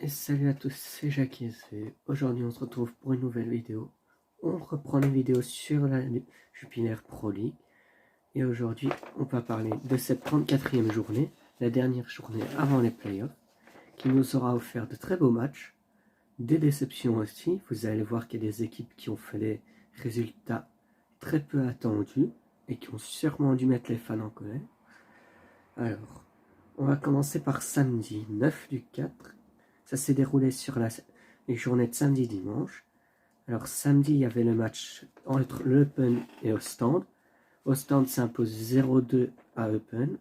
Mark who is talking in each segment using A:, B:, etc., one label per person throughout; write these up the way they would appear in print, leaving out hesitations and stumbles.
A: Et salut à tous, c'est Jacques et aujourd'hui on se retrouve pour une nouvelle vidéo. On reprend les vidéos sur la Jupiler Pro League. Et aujourd'hui on va parler de cette 34e journée, la dernière journée avant les playoffs, qui nous aura offert de très beaux matchs, des déceptions aussi. Vous allez voir qu'il y a des équipes qui ont fait des résultats très peu attendus et qui ont sûrement dû mettre les fans en colère. Alors, on va commencer par samedi 9 du 4. Ça s'est déroulé sur les journées de samedi et dimanche. Alors samedi, il y avait le match entre l'Eupen et Ostende. Ostende s'impose 0-2 à Eupen.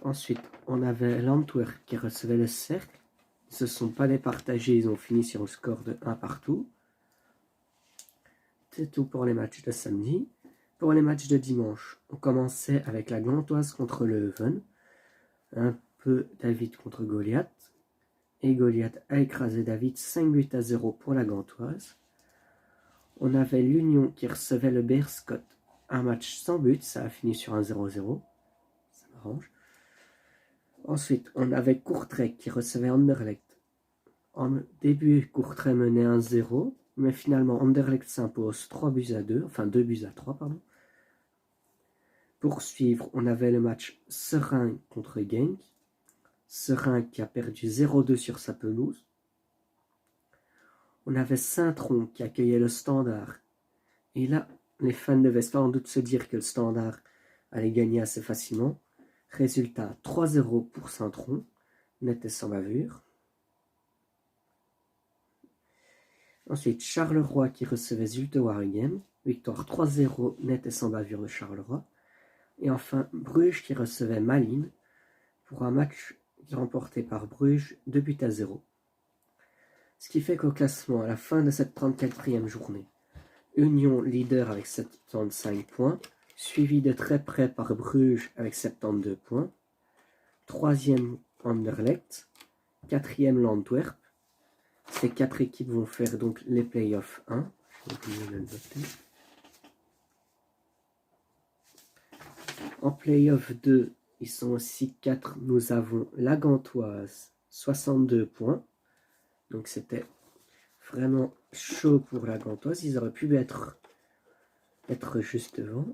A: Ensuite, on avait l'Antwerp qui recevait le Cercle. Ils ne se sont pas départagés, ils ont fini sur le score de 1 partout. C'est tout pour les matchs de samedi. Pour les matchs de dimanche, on commençait avec la Gantoise contre le Leuven. Un peu David contre Goliath. Et Goliath a écrasé David 5-0 pour la Gantoise. On avait l'Union qui recevait le Beerscot. Un match sans but, ça a fini sur un 0-0. Ça m'arrange. Ensuite, on avait Courtrai qui recevait Anderlecht. En début, Courtrai menait 1-0, mais finalement Anderlecht s'impose 3-2, enfin 2-3, pardon. Pour suivre, on avait le match Serein contre Genk. Serein qui a perdu 0-2 sur sa pelouse. On avait Saint-Tron qui accueillait le Standard. Et là, les fans devaient sans doute se dire que le Standard allait gagner assez facilement. Résultat 3-0 pour Saint-Tron, net et sans bavure. Ensuite, Charleroi qui recevait Zulte Waregem. Victoire 3-0, net et sans bavure de Charleroi. Et enfin, Bruges qui recevait Malines pour un match remporté par Bruges 2-0. Ce qui fait qu'au classement, à la fin de cette 34e journée, Union leader avec 75 points, suivi de très près par Bruges avec 72 points, 3e Anderlecht, 4e l'Antwerp. Ces 4 équipes vont faire donc les playoffs 1. Je vais oublier de le noter. En playoff 2, ils sont aussi 4. Nous avons la Gantoise, 62 points. Donc c'était vraiment chaud pour la Gantoise. Ils auraient pu être juste devant.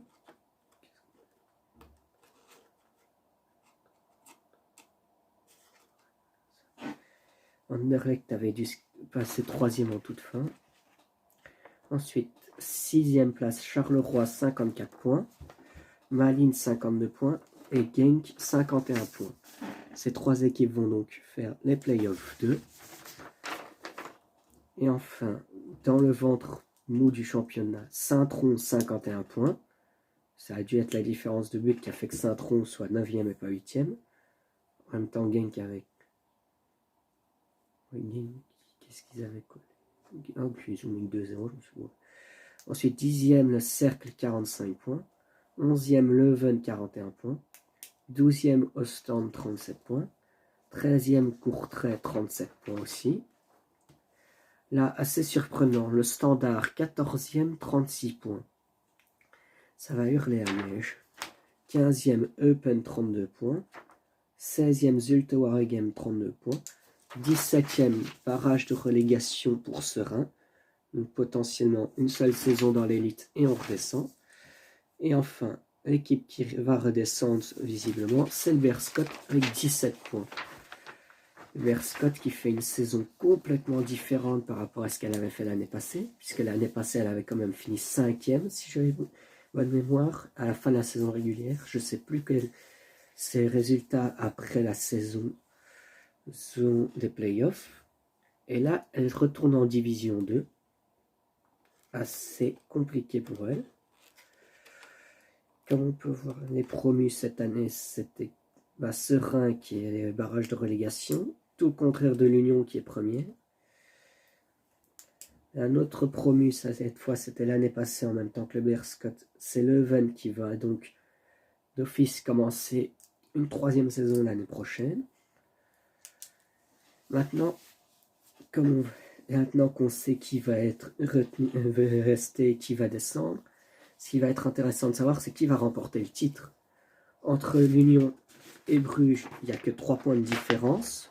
A: Anderlecht avait dû passer 3e en toute fin. Ensuite, 6e place, Charleroi, 54 points. Malines, 52 points. Et Genk, 51 points. Ces 3 équipes vont donc faire les playoffs 2. Et enfin, dans le ventre mou du championnat, Saint-Tron, 51 points. Ça a dû être la différence de but qui a fait que Saint-Tron soit 9e et pas 8e. En même temps, Genk avec... Qu'est-ce qu'ils avaient collé? Ah, puis ils ont mis 2-0, je me souviens. Ensuite, 10e, le Cercle, 45 points. 11e, Leuven, 41 points. 12e, Ostende, 37 points. 13e, Courtrai, 37 points aussi. Là, assez surprenant, le Standard, 14e, 36 points. Ça va hurler à Liège. 15e, Eupen, 32 points. 16e, Zulte Waregem, 32 points. 17e, barrage de relégation pour Serein. Donc potentiellement une seule saison dans l'élite et on redescend. Et enfin, l'équipe qui va redescendre visiblement, c'est le Beerscot avec 17 points. Le Beerscot qui fait une saison complètement différente par rapport à ce qu'elle avait fait l'année passée, puisque l'année passée elle avait quand même fini 5e, si j'avais bonne mémoire, à la fin de la saison régulière. Je ne sais plus quels ses résultats après la saison sont des playoffs. Et là, elle retourne en division 2. Assez compliqué pour elle. Comme on peut voir, les promus cette année, c'était Serein qui est les barrages de relégation, tout le contraire de l'Union qui est premier. Un autre promu, cette fois c'était l'année passée en même temps que le Beerscot, c'est Leuven qui va donc d'office commencer une 3e saison l'année prochaine. Maintenant qu'on sait qui va être rester et qui va descendre, ce qui va être intéressant de savoir, c'est qui va remporter le titre. Entre l'Union et Bruges, il n'y a que 3 points de différence.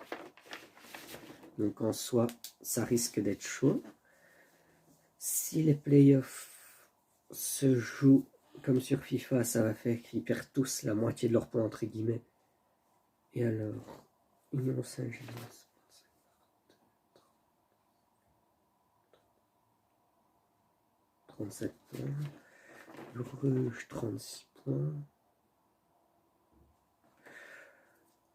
A: Donc en soi, ça risque d'être chaud. Si les playoffs se jouent comme sur FIFA, ça va faire qu'ils perdent tous la moitié de leurs points entre guillemets. Et alors, Union Saint-Gilloise, 37 points. Bruges, 36 points.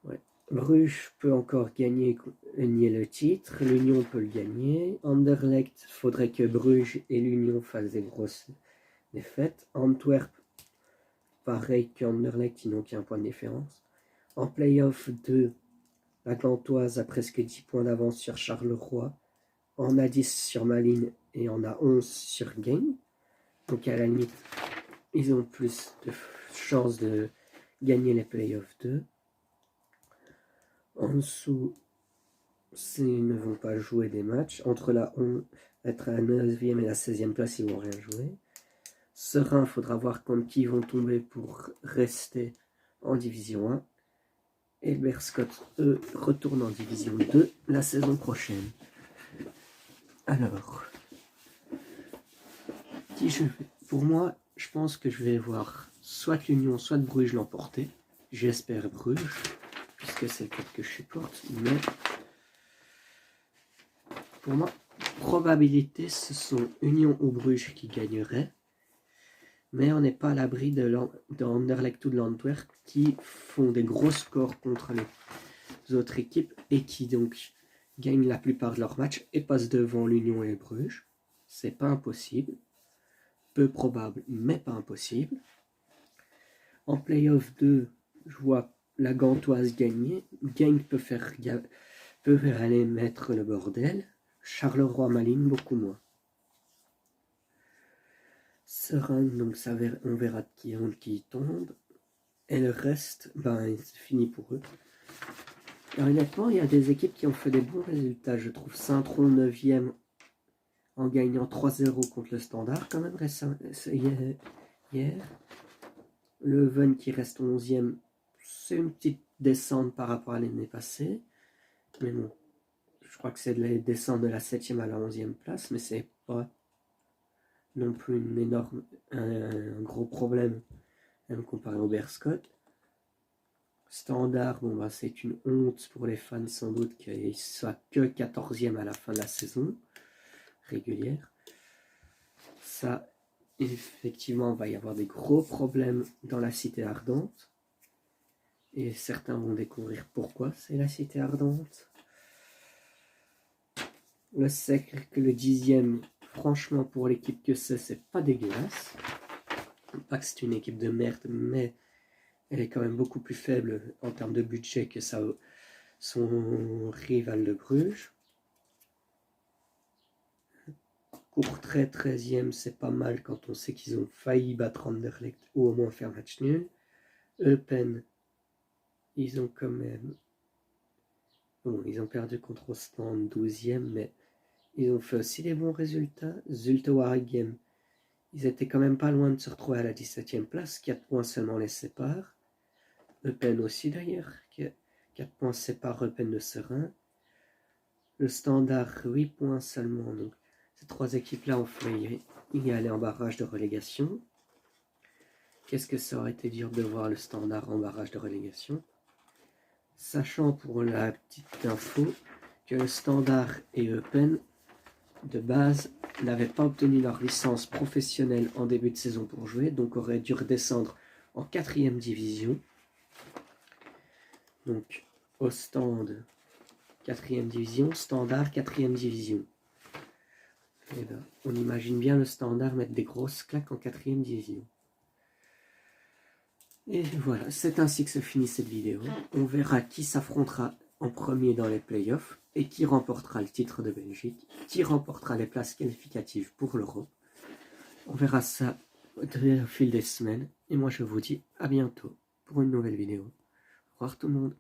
A: Ouais. Bruges peut encore gagner le titre. L'Union peut le gagner. Anderlecht, faudrait que Bruges et l'Union fassent des grosses défaites. Antwerp, pareil qu'Anderlecht, ils n'ont qu'un point de différence. En playoff 2, la Gantoise a presque 10 points d'avance sur Charleroi. On a 10 sur Malines et on a 11 sur Game. Donc à la limite, ils ont plus de chances de gagner les playoffs 2. En dessous, ils ne vont pas jouer des matchs. Entre être à la 9e et la 16e place, ils ne vont rien jouer. Serein, il faudra voir contre qui ils vont tomber pour rester en Division 1. Et Berscott, eux, retournent en Division 2 la saison prochaine. Alors, pour moi, je pense que je vais voir soit l'Union, soit Bruges l'emporter. J'espère Bruges, puisque c'est le club que je supporte. Mais pour moi, probabilité, ce sont Union ou Bruges qui gagneraient. Mais on n'est pas à l'abri d'Anderlecht ou de l'Antwerp qui font des gros scores contre les autres équipes et qui donc gagnent la plupart de leurs matchs et passent devant l'Union et Bruges. C'est pas impossible. Peu probable, mais pas impossible. En playoff 2, je vois la Gantoise gagner. Genk peut aller mettre le bordel. Charleroi Malines, beaucoup moins. Serein, donc on verra qui tombe. Et le reste, c'est fini pour eux. Alors, honnêtement, il y a des équipes qui ont fait des bons résultats. Je trouve Saint-Tron 9e en gagnant 3-0 contre le Standard, quand même, hier. Leuven qui reste 11e, c'est une petite descente par rapport à l'année passée. Mais bon, je crois que c'est de la descente de la 7e à la 11e place, mais c'est pas non plus un gros problème, même comparé au Berscott. Standard, c'est une honte pour les fans sans doute qu'il soit que 14e à la fin de la saison régulière. Ça, effectivement, va y avoir des gros problèmes dans la cité ardente. Et certains vont découvrir pourquoi c'est la cité ardente. Le Cercle, le 10e, franchement, pour l'équipe que c'est pas dégueulasse. Pas que c'est une équipe de merde, mais elle est quand même beaucoup plus faible en termes de budget que son rival de Bruges. Courtrai 13e, c'est pas mal quand on sait qu'ils ont failli battre Anderlecht ou au moins faire match nul. Eupen, ils ont quand même... Bon, ils ont perdu contre Ostende 12e, mais ils ont fait aussi des bons résultats. Zulte Waregem, ils étaient quand même pas loin de se retrouver à la 17e place, 4 points seulement les séparent. Eupen aussi d'ailleurs, 4 points séparent Eupen de Serein. Le Standard, 8 points seulement, donc ces 3 équipes-là ont failli y aller en barrage de relégation. Qu'est-ce que ça aurait été dur de voir le Standard en barrage de relégation? Sachant pour la petite info que le Standard et Eupen, de base, n'avaient pas obtenu leur licence professionnelle en début de saison pour jouer, donc auraient dû redescendre en 4e division. Donc, Ostende, 4e division, Standard, 4e division. Et ben, on imagine bien le Standard mettre des grosses claques en 4e division. Et voilà, c'est ainsi que se finit cette vidéo. On verra qui s'affrontera en premier dans les playoffs et qui remportera le titre de Belgique, qui remportera les places qualificatives pour l'Europe. On verra ça au fil des semaines. Et moi je vous dis à bientôt pour une nouvelle vidéo. Au revoir tout le monde.